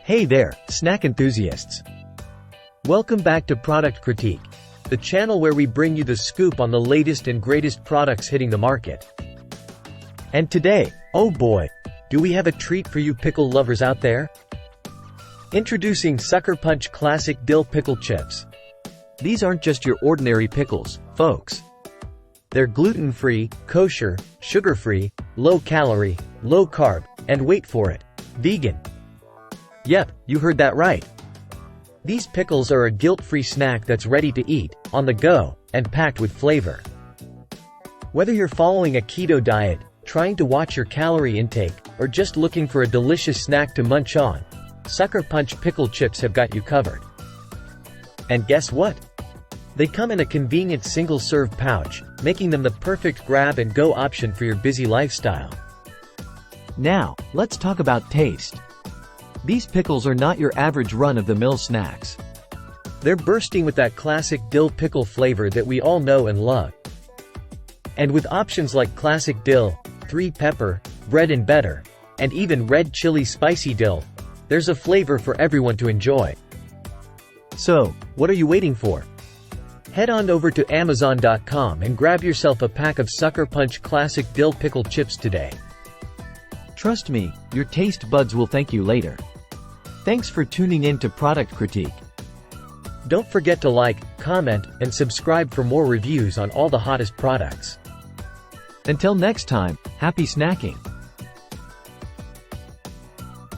Hey there, snack enthusiasts! Welcome back to Product Critique, the channel where we bring you the scoop on the latest and greatest products hitting the market. And today, oh boy, do we have a treat for you pickle lovers out there? Introducing SuckerPunch Classic Dill Pickle Chips. These aren't just your ordinary pickles, folks. They're gluten-free, kosher, sugar-free, low-calorie, low-carb, and wait for it, vegan. Yep, you heard that right. These pickles are a guilt-free snack that's ready to eat, on the go, and packed with flavor. Whether you're following a keto diet, trying to watch your calorie intake, or just looking for a delicious snack to munch on, SuckerPunch pickle chips have got you covered. And guess what? They come in a convenient single-serve pouch, making them the perfect grab-and-go option for your busy lifestyle. Now, let's talk about taste. These pickles are not your average run-of-the-mill snacks. They're bursting with that classic dill pickle flavor that we all know and love. And with options like classic dill, 3-pepper, bread and better, and even red chili spicy dill, there's a flavor for everyone to enjoy. So, what are you waiting for? Head on over to Amazon.com and grab yourself a pack of SuckerPunch Classic Dill Pickle Chips today. Trust me, your taste buds will thank you later. Thanks for tuning in to Product Critique. Don't forget to like, comment, and subscribe for more reviews on all the hottest products. Until next time, happy snacking!